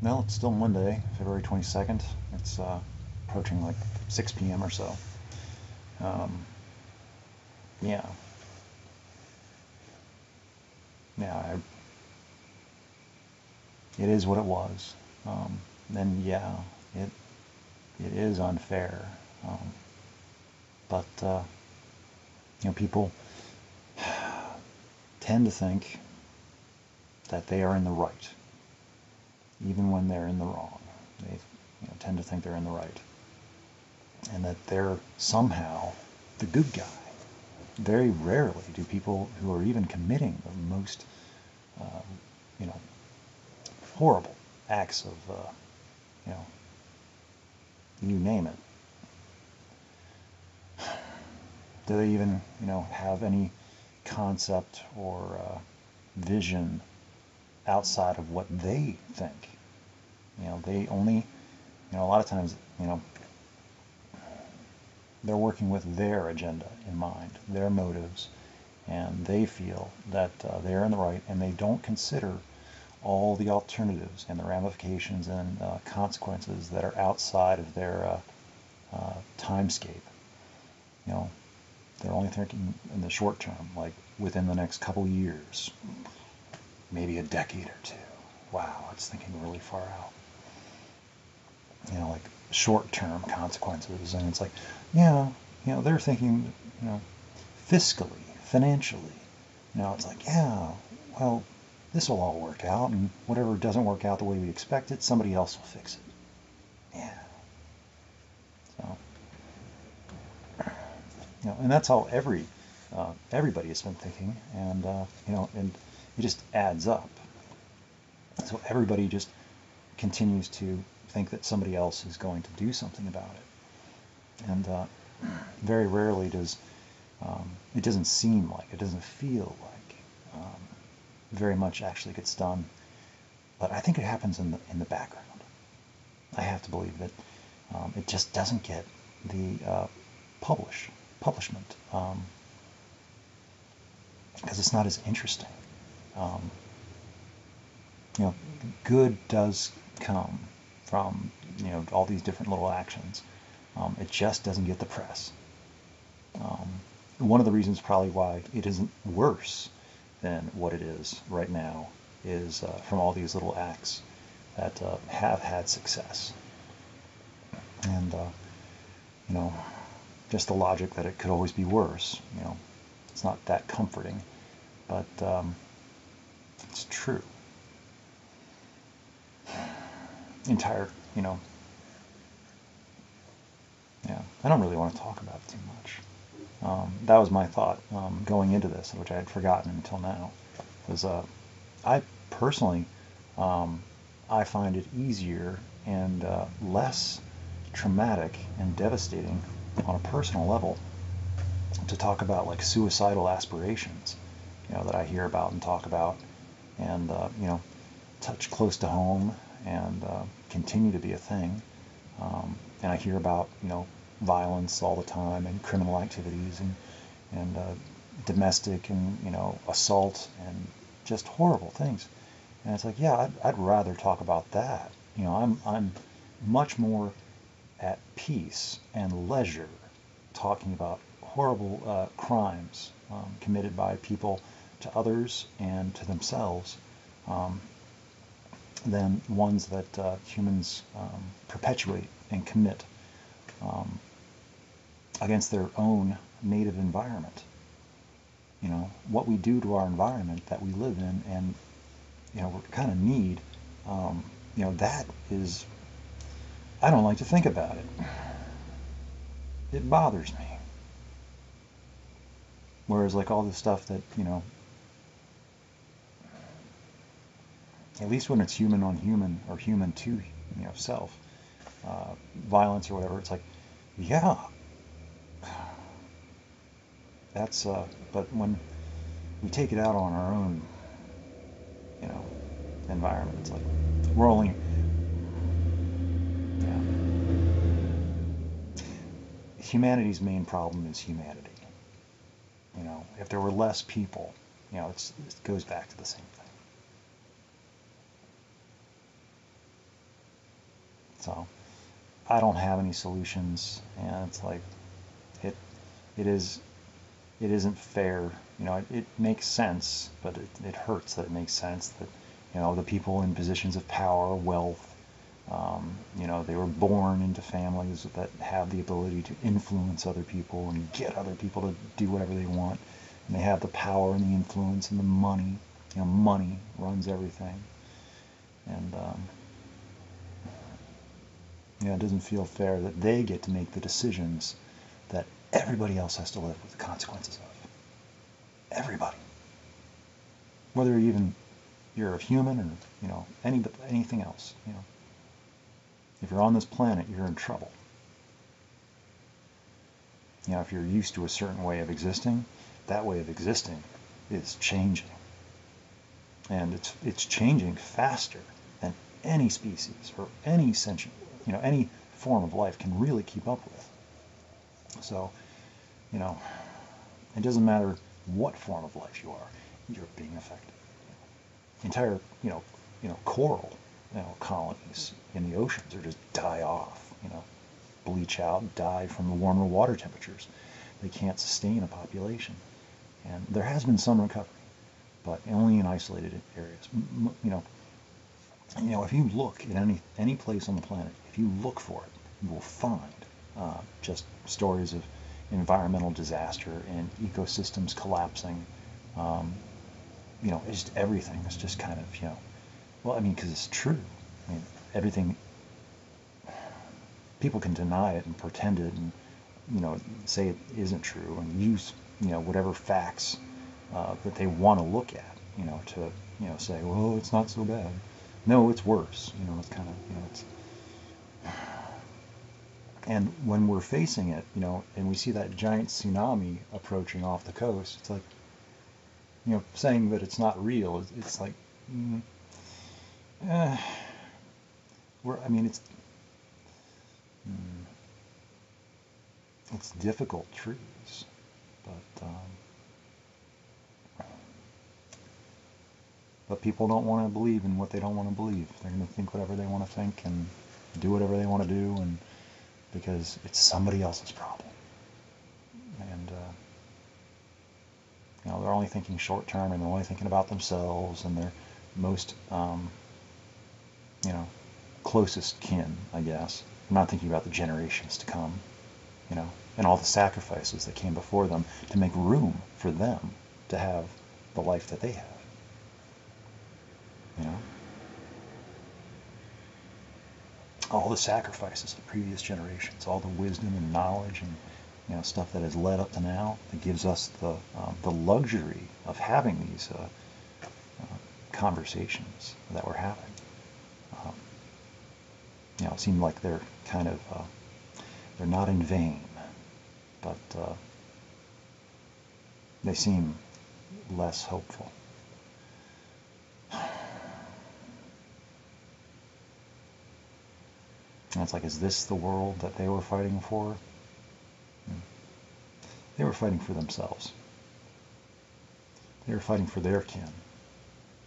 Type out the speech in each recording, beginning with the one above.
Well, it's still Monday, February 22nd. It's approaching like 6 p.m. or so. Um, yeah, yeah, it is what it was. And yeah, it it is unfair. Um, but people tend to think that they are in the right, even when they're in the wrong. They tend to think they're in the right, and that they're somehow the good guy. Very rarely do people who are even committing the most, uh, you know, horrible acts of, you know, you name it, do they even, have any concept or vision outside of what they think? They only, a lot of times, they're working with their agenda in mind, their motives, and they feel that they're in the right, and they don't consider all the alternatives and the ramifications and consequences that are outside of their timescape. You know, they're only thinking in the short term, like within the next couple years, maybe a decade or two. Wow, it's thinking really far out. Like short-term consequences, and it's like, yeah, they're thinking, fiscally, financially. It's like, yeah, well, this will all work out, and whatever doesn't work out the way we expect it, somebody else will fix it. Yeah. So, and that's how everybody has been thinking, and and it just adds up. So everybody just continues to think that somebody else is going to do something about it, and very rarely does it doesn't seem like, it doesn't feel like very much actually gets done. But I think it happens in the background. I have to believe that it just doesn't get the publishment because it's not as interesting. Um, Good does come from all these different little actions. It just doesn't get the press. Um, One of the reasons probably why it isn't worse than what it is right now is from all these little acts that have had success. And, you know, just the logic that it could always be worse, it's not that comforting, but it's true. Entire, yeah, I don't really want to talk about it too much. That was my thought going into this, which I had forgotten until now. Was I personally, I find it easier and less traumatic and devastating on a personal level to talk about like suicidal aspirations, that I hear about and talk about, and touch close to home and continue to be a thing. And I hear about violence all the time and criminal activities and domestic and assault and just horrible things. And it's like, yeah, I'd rather talk about that. I'm much more at peace and leisure talking about horrible crimes committed by people to others and to themselves um, than ones that humans perpetuate and commit um, against their own native environment. What we do to our environment that we live in and we kind of need, that is, I don't like to think about it. It bothers me. Whereas like all the stuff that, at least when it's human on human or human to, self, violence or whatever, it's like, yeah, that's, but when we take it out on our own, you know, environment, it's like, we're only, yeah, humanity's main problem is humanity. If there were less people, it goes back to the same thing. So I don't have any solutions, and it's like it it is it isn't fair. It makes sense, but it hurts that it makes sense that the people in positions of power, wealth, they were born into families that have the ability to influence other people and get other people to do whatever they want, and they have the power and the influence and the money. Money runs everything, and it doesn't feel fair that they get to make the decisions that everybody else has to live with the consequences of. Everybody, whether even you're a human or anything else. If you're on this planet, you're in trouble. If you're used to a certain way of existing, that way of existing is changing, and it's changing faster than any species or any sentient, any form of life can really keep up with. So, it doesn't matter what form of life you are, you're being affected. Entire, coral, colonies in the oceans are just die off, bleach out, die from the warmer water temperatures. They can't sustain a population. And there has been some recovery, but only in isolated areas. If you look at any place on the planet, if you look for it, you will find just stories of environmental disaster and ecosystems collapsing. It's just everything. It's just kind of, because it's true. Everything, people can deny it and pretend it and, say it isn't true and use, whatever facts that they want to look at, to, say, well, it's not so bad. No, it's worse. It's kind of, it's... And when we're facing it, and we see that giant tsunami approaching off the coast, it's like, saying that it's not real, it's like, it's difficult truths, but people don't want to believe in what they don't want to believe. They're going to think whatever they want to think and do whatever they want to do, and because it's somebody else's problem. And they're only thinking short term, and they're only thinking about themselves and their most closest kin, I guess. They're not thinking about the generations to come, and all the sacrifices that came before them to make room for them to have the life that they have. All the sacrifices of previous generations, all the wisdom and knowledge and stuff that has led up to now, that gives us the luxury of having these conversations that we're having. It seems like they're kind of they're not in vain, but they seem less hopeful. And it's like, is this the world that they were fighting for? They were fighting for themselves. They were fighting for their kin,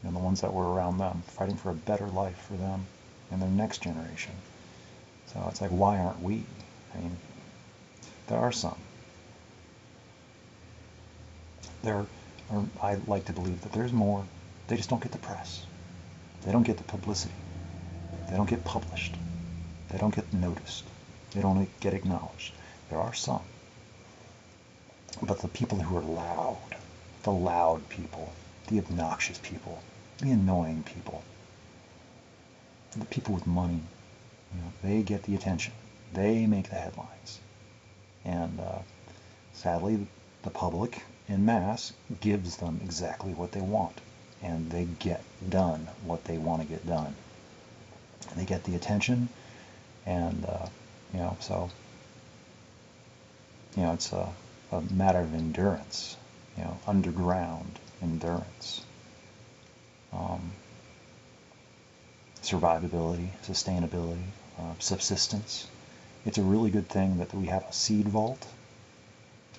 and the ones that were around them, fighting for a better life for them and their next generation. So it's like, why aren't we? There are some. I like to believe that there's more. They just don't get the press. They don't get the publicity. They don't get published. They don't get noticed. They don't get acknowledged. There are some. But the people who are loud, the loud people, the obnoxious people, the annoying people, the people with money, they get the attention. They make the headlines. And sadly, the public en masse gives them exactly what they want. And they get done what they want to get done. And they get the attention. And, so, it's a matter of endurance, underground endurance, survivability, sustainability, subsistence. It's a really good thing that we have a seed vault.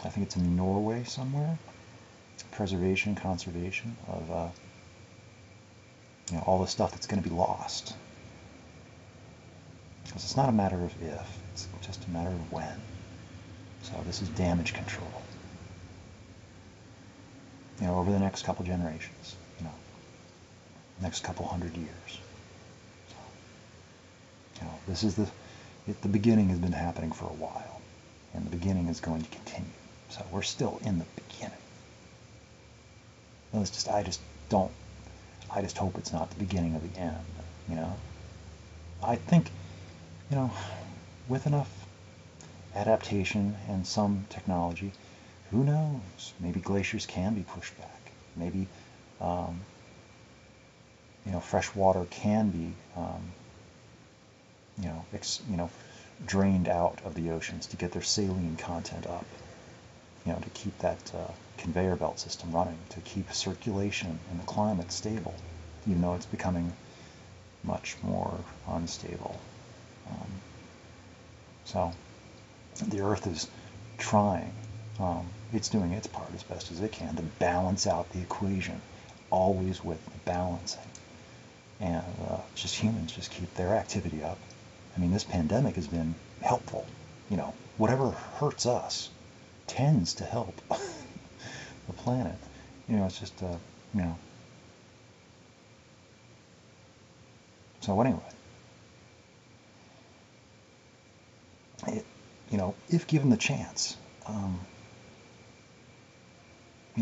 I think it's in Norway somewhere. Preservation, conservation of, all the stuff that's going to be lost. Because it's not a matter of if, it's just a matter of when. So this is damage control. Over the next couple generations, next couple hundred years. So, this is the beginning has been happening for a while, and the beginning is going to continue. So we're still in the beginning. It's just, I just hope it's not the beginning of the end, I think, with enough adaptation and some technology, who knows? Maybe glaciers can be pushed back. Maybe, fresh water can be, drained out of the oceans to get their saline content up. To keep that conveyor belt system running, to keep circulation and the climate stable, even though it's becoming much more unstable. So the Earth is trying. It's doing its part as best as it can to balance out the equation, always with balancing. And just humans just keep their activity up. I mean, this pandemic has been helpful. Whatever hurts us tends to help the planet. It's just, So anyway, if given the chance,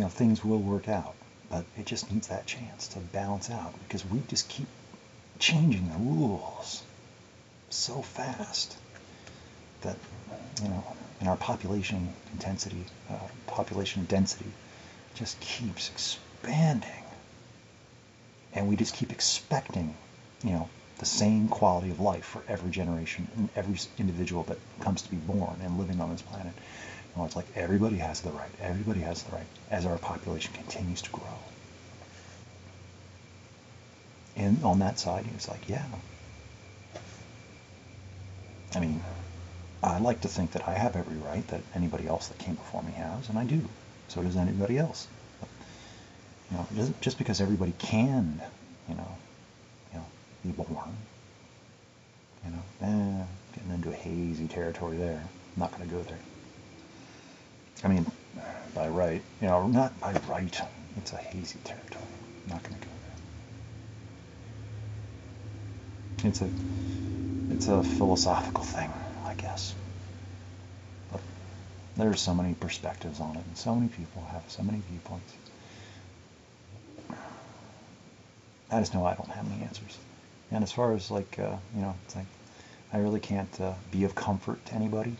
things will work out. But it just needs that chance to balance out, because we just keep changing the rules so fast that, and our population density just keeps expanding. And we just keep expecting, the same quality of life for every generation and every individual that comes to be born and living on this planet. It's like everybody has the right, as our population continues to grow. And on that side, it's like, yeah. I mean, I like to think that I have every right that anybody else that came before me has, and I do. So does anybody else. Just because everybody can, be born, getting into a hazy territory there. I'm not going to go there. I mean, by right, not by right. It's a hazy territory. I'm not going to go there. It's a philosophical thing, I guess. But there's so many perspectives on it, and so many people have so many viewpoints. I just know I don't have any answers. And as far as it's like I really can't be of comfort to anybody,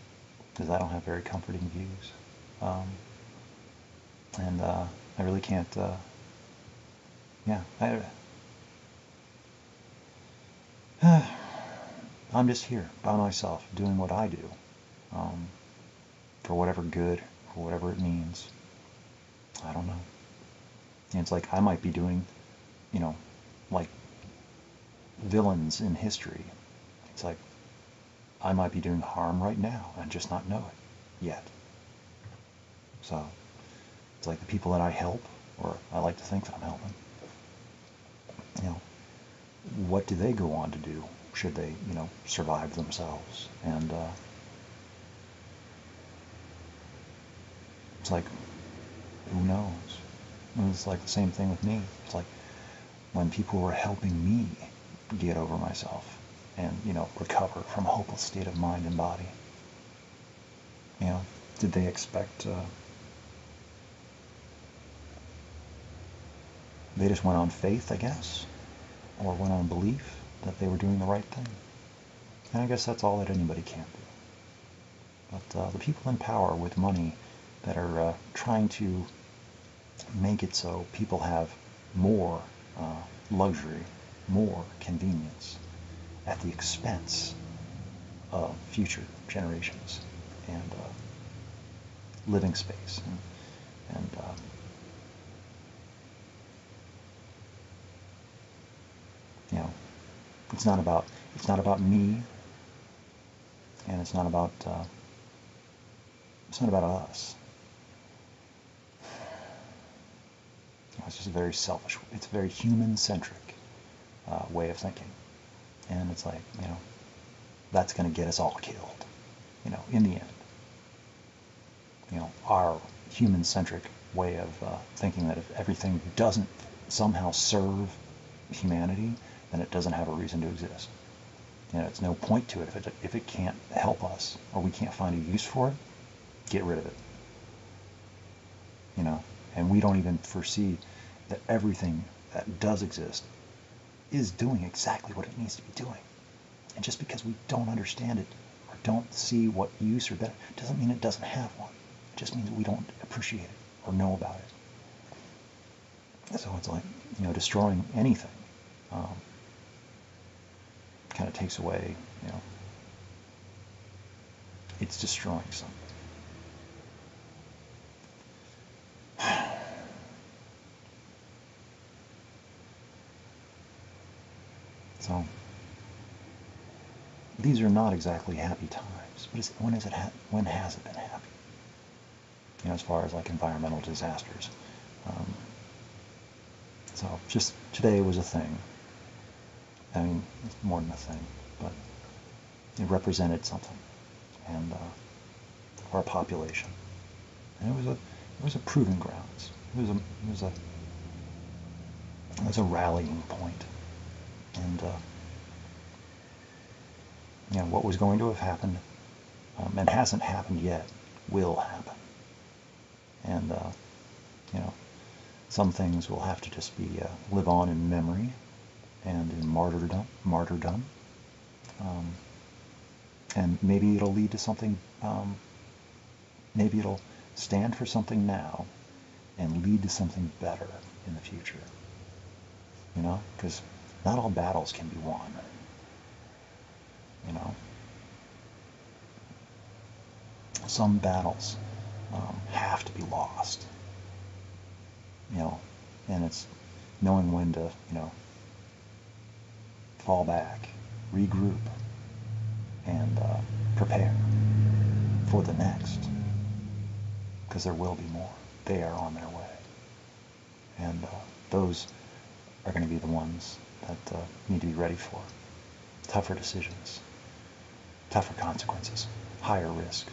because I don't have very comforting views. And I really can't, I'm just here by myself doing what I do, for whatever good, for whatever it means. I don't know. And it's like I might be doing, like villains in history. It's like I might be doing harm right now and just not know it yet. So it's like the people that I help, or I like to think that I'm helping, what do they go on to do should they, survive themselves? And it's like, who knows? And it's like the same thing with me. It's like when people were helping me get over myself and, recover from a hopeless state of mind and body, did they expect, they just went on faith, I guess, or went on belief that they were doing the right thing. And I guess that's all that anybody can do. But the people in power with money that are trying to make it so people have more luxury, more convenience at the expense of future generations and living space and it's not about me, and it's not about us. It's just a very selfish, it's a very human-centric way of thinking. And it's like, that's going to get us all killed, in the end. Our human-centric way of thinking that if everything doesn't somehow serve humanity, then it doesn't have a reason to exist. It's no point to it if it can't help us or we can't find a use for it. Get rid of it. And we don't even foresee that everything that does exist is doing exactly what it needs to be doing. And just because we don't understand it or don't see what use or benefit doesn't mean it doesn't have one. It just means we don't appreciate it or know about it. So it's like, destroying anything kind of takes away, it's destroying something. So these are not exactly happy times, but when has it been happy? As far as like environmental disasters. So just today was a thing. I mean, it's more than a thing, but it represented something, and our population, and it was a proving grounds. It was a rallying point, and what was going to have happened, and hasn't happened yet, will happen, and some things will have to just be live on in memory and in martyrdom, and maybe it'll lead to something. Maybe it'll stand for something now and lead to something better in the future. Because not all battles can be won. Some battles have to be lost. And it's knowing when to, fall back, regroup, and prepare for the next. Because there will be more. They are on their way. And those are going to be the ones that need to be ready for. Tougher decisions, tougher consequences, higher risk.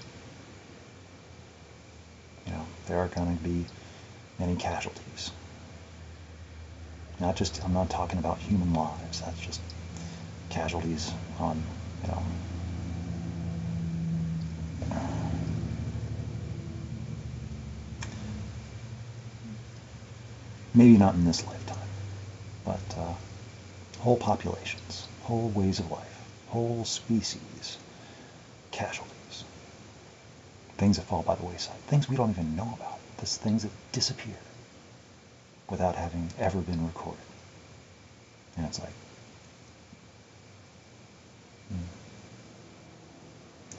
There are going to be many casualties. I'm not talking about human lives. That's just casualties on, maybe not in this lifetime, but whole populations, whole ways of life, whole species, casualties. Things that fall by the wayside, things we don't even know about, things that disappear without having ever been recorded. And it's like,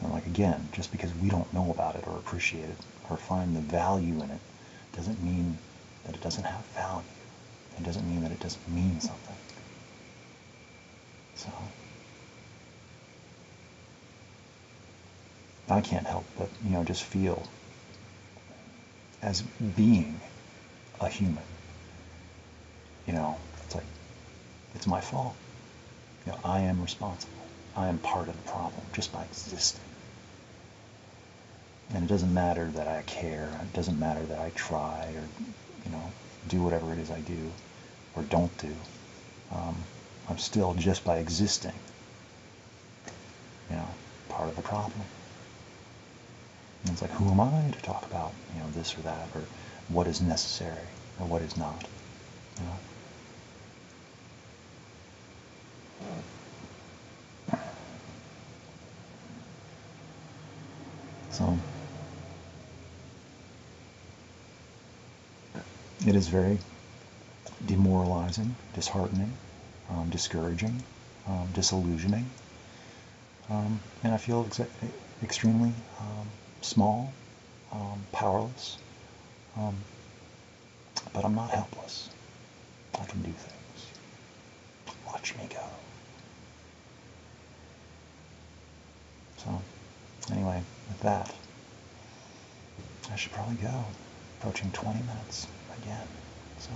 and like again, just because we don't know about it or appreciate it or find the value in it, doesn't mean that it doesn't have value. It doesn't mean that it doesn't mean something. So I can't help but, just feel as being a human, it's like, it's my fault. I am responsible. I am part of the problem just by existing. And it doesn't matter that I care. It doesn't matter that I try or, do whatever it is I do or don't do. I'm still, just by existing, part of the problem. And it's like, who am I to talk about, this or that, or what is necessary or what is not, So it is very demoralizing, disheartening, discouraging, disillusioning, and I feel extremely small, powerless, but I'm not helpless. I can do things. Watch me go. So, anyway, with that, I should probably go. Approaching 20 minutes again. So.